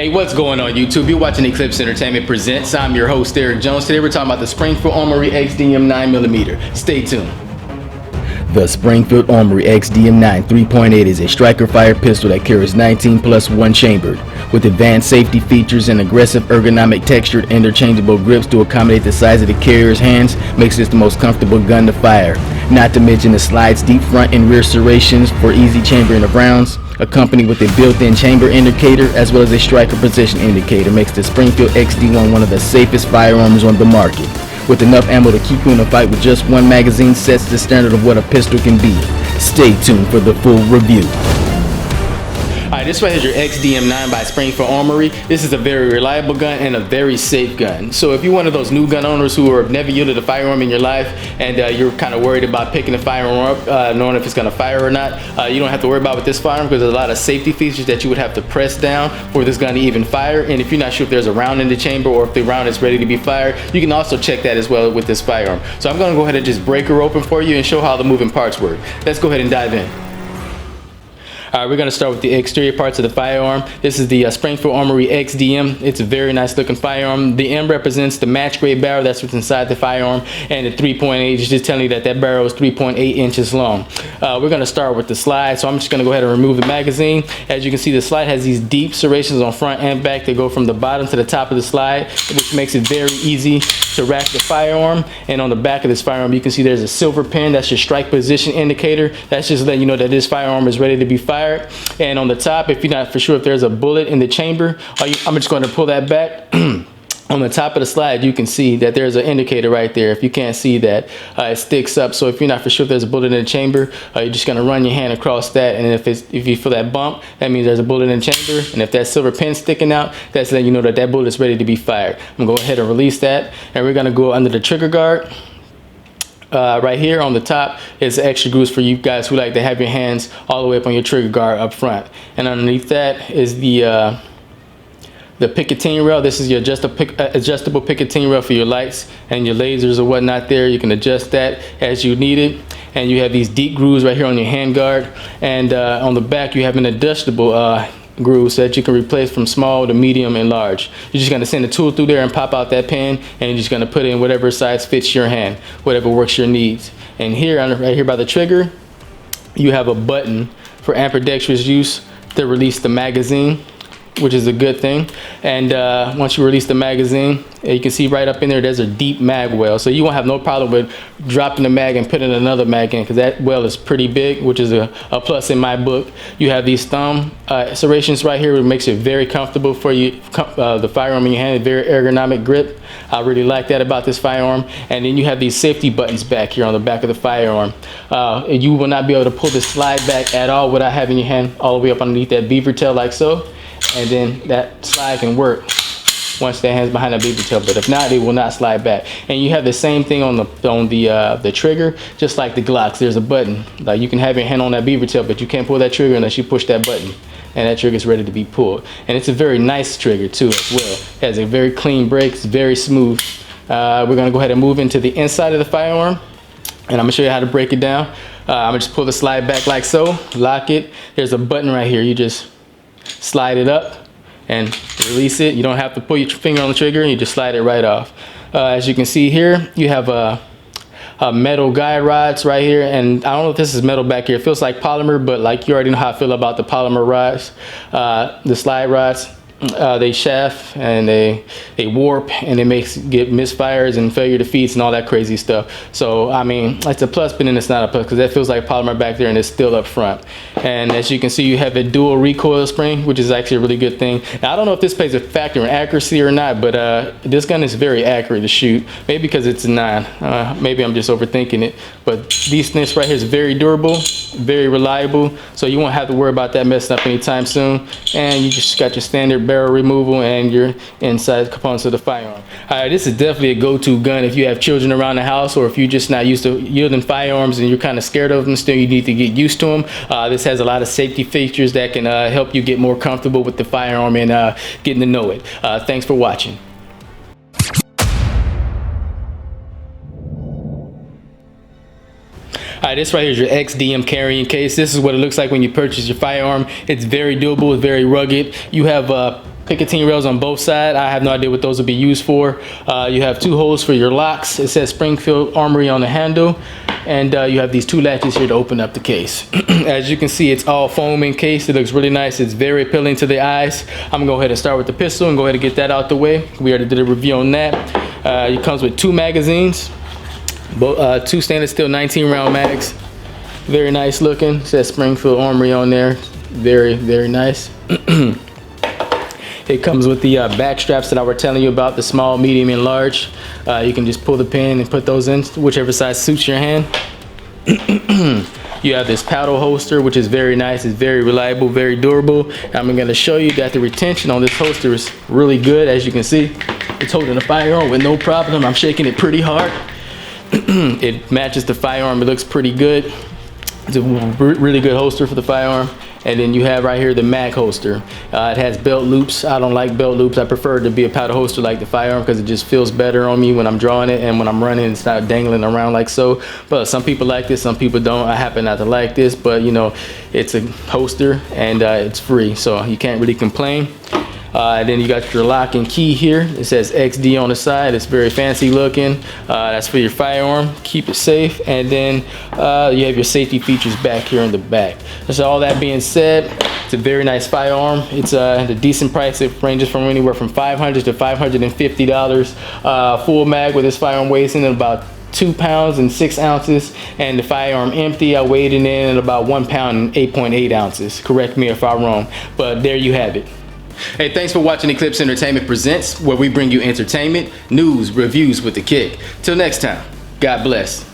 Hey, what's going on YouTube? You're watching Eclipse Entertainment Presents. I'm your host, Eric Jones. Today we're talking about the Springfield Armory XDM 9mm. Stay tuned. The Springfield Armory XDM9 3.8 is a striker-fired pistol that carries 19 plus 1 chambered, with advanced safety features and aggressive ergonomic textured interchangeable grips to accommodate the size of the carrier's hands, makes this the most comfortable gun to fire. Not to mention the slides deep front and rear serrations for easy chambering of rounds, accompanied with a built-in chamber indicator as well as a striker position indicator, makes the Springfield XD1 one of the safest firearms on the market. With enough ammo to keep you in a fight with just one magazine sets the standard of what a pistol can be. Stay tuned for the full review. Alright, this right here is your XDM9 by Springfield Armory. This is a very reliable gun and a very safe gun. So if you're one of those new gun owners who have never yielded a firearm in your life and you're kind of worried about picking the firearm up, knowing if it's going to fire or not, you don't have to worry about with this firearm because there's a lot of safety features that you would have to press down for this gun to even fire. And if you're not sure if there's a round in the chamber or if the round is ready to be fired, you can also check that as well with this firearm. So I'm going to go ahead and just break her open for you and show how the moving parts work. Let's go ahead and dive in. Alright, we're going to start with the exterior parts of the firearm. This is the Springfield Armory XDM. It's a very nice looking firearm. The M represents the match grade barrel, that's what's inside the firearm, and the 3.8 is just telling you that that barrel is 3.8 inches long. We're going to start with the slide, so I'm just going to go ahead and remove the magazine. As you can see, the slide has these deep serrations on front and back. They go from the bottom to the top of the slide, which makes it very easy to rack the firearm. And on the back of this firearm, you can see there's a silver pin. That's your strike position indicator. That's just letting you know that this firearm is ready to be fired. And on the top, if you're not for sure if there's a bullet in the chamber, I'm just going to pull that back. On the top of the slide, you can see that there's an indicator right there. If you can't see that, it sticks up. So if you're not for sure if there's a bullet in the chamber, you're just going to run your hand across that. And if you feel that bump, that means there's a bullet in the chamber. And if that silver pin sticking out, that's letting you know that that bullet is ready to be fired. I'm going to go ahead and release that. And we're going to go under the trigger guard. Right here on the top is extra grooves for you guys who like to have your hands all the way up on your trigger guard up front. And underneath that is the Picatinny rail. This is your adjustable Picatinny rail for your lights and your lasers or whatnot there. You can adjust that as you need it. And you have these deep grooves right here on your hand guard. And on the back you have an adjustable grooves that you can replace from small to medium and large. You're just going to send the tool through there and pop out that pin, and you're just going to put it in whatever size fits your hand, whatever works your needs. And here, right here by the trigger, you have a button for ambidextrous use to release the magazine, which is a good thing. And once you release the magazine, you can see right up in there, there's a deep mag well. So you won't have no problem with dropping the mag and putting another mag in, because that well is pretty big, which is a plus in my book. You have these thumb serrations right here, which makes it very comfortable for you, the firearm in your hand, a very ergonomic grip. I really like that about this firearm. And then you have these safety buttons back here on the back of the firearm. You will not be able to pull this slide back at all without having your hand all the way up underneath that beaver tail like so. And then that slide can work once that hand's behind that beaver tail, but if not, it will not slide back. And you have the same thing on the trigger, just like the Glocks. There's a button, like you can have your hand on that beaver tail, but you can't pull that trigger unless you push that button, and that trigger is ready to be pulled. And it's a very nice trigger too as well. It has a very clean break, it's very smooth. We're gonna go ahead and move into the inside of the firearm, and I'm gonna show you how to break it down. I'm gonna just pull the slide back like so, lock it. There's a button right here. You just slide it up and release it. You don't have to pull your finger on the trigger, you just slide it right off. As you can see here, you have a metal guide rods right here, and I don't know if this is metal back here. It feels like polymer, but like you already know how I feel about the polymer rods. The slide rods, they shaft and they warp, and it get misfires and failure to feeds and all that crazy stuff. So I mean, it's a plus, but then it's not a plus because that feels like polymer back there and it's still up front. And as you can see, you have a dual recoil spring, which is actually a really good thing. Now I don't know if this plays a factor in accuracy or not, but this gun is very accurate to shoot. Maybe because it's a 9. Maybe I'm just overthinking it. But this right here is very durable, very reliable, so you won't have to worry about that messing up anytime soon. And you just got your standard barrel removal and your inside components of the firearm. Alright, this is definitely a go-to gun if you have children around the house, or if you're just not used to yielding firearms and you're kind of scared of them still, you need to get used to them. This has a lot of safety features that can help you get more comfortable with the firearm and getting to know it. Thanks for watching. Alright, this right here is your XDM carrying case. This is what it looks like when you purchase your firearm. It's very durable, it's very rugged. You have Picatinny rails on both sides. I have no idea what those will be used for. You have 2 holes for your locks. It says Springfield Armory on the handle. And you have these 2 latches here to open up the case. As you can see, it's all foam encased. It looks really nice. It's very appealing to the eyes. I'm gonna go ahead and start with the pistol and go ahead and get that out the way. We already did a review on that. It comes with 2 magazines, 2 stainless steel 19 round mags. Very nice looking. It says Springfield Armory on there. Very, very nice. It comes with the back straps that I was telling you about, the small, medium, and large. You can just pull the pin and put those in, whichever size suits your hand. You have this paddle holster, which is very nice. It's very reliable, very durable. I'm going to show you that the retention on this holster is really good. As you can see, it's holding a firearm with no problem. I'm shaking it pretty hard. It matches the firearm. It looks pretty good. It's a really good holster for the firearm. And then you have right here the mag holster. It has belt loops. I don't like belt loops. I prefer it to be a powder holster like the firearm because it just feels better on me when I'm drawing it, and when I'm running it's not dangling around like so. But some people like this, some people don't. I happen not to like this, but you know, it's a holster and it's free, so you can't really complain. And then you got your lock and key here. It says XD on the side. It's very fancy looking. That's for your firearm. Keep it safe. And then you have your safety features back here in the back. So all that being said, it's a very nice firearm. It's at a decent price. It ranges from anywhere from $500 to $550. Full mag with this firearm weighs in at about 2 pounds and 6 ounces, and the firearm empty, I weighed it in at about 1 pound and 8.8 ounces. Correct me if I'm wrong, but there you have it. Hey, thanks for watching Eclipse Entertainment Presents, where we bring you entertainment, news, reviews with the kick. Till next time, God bless.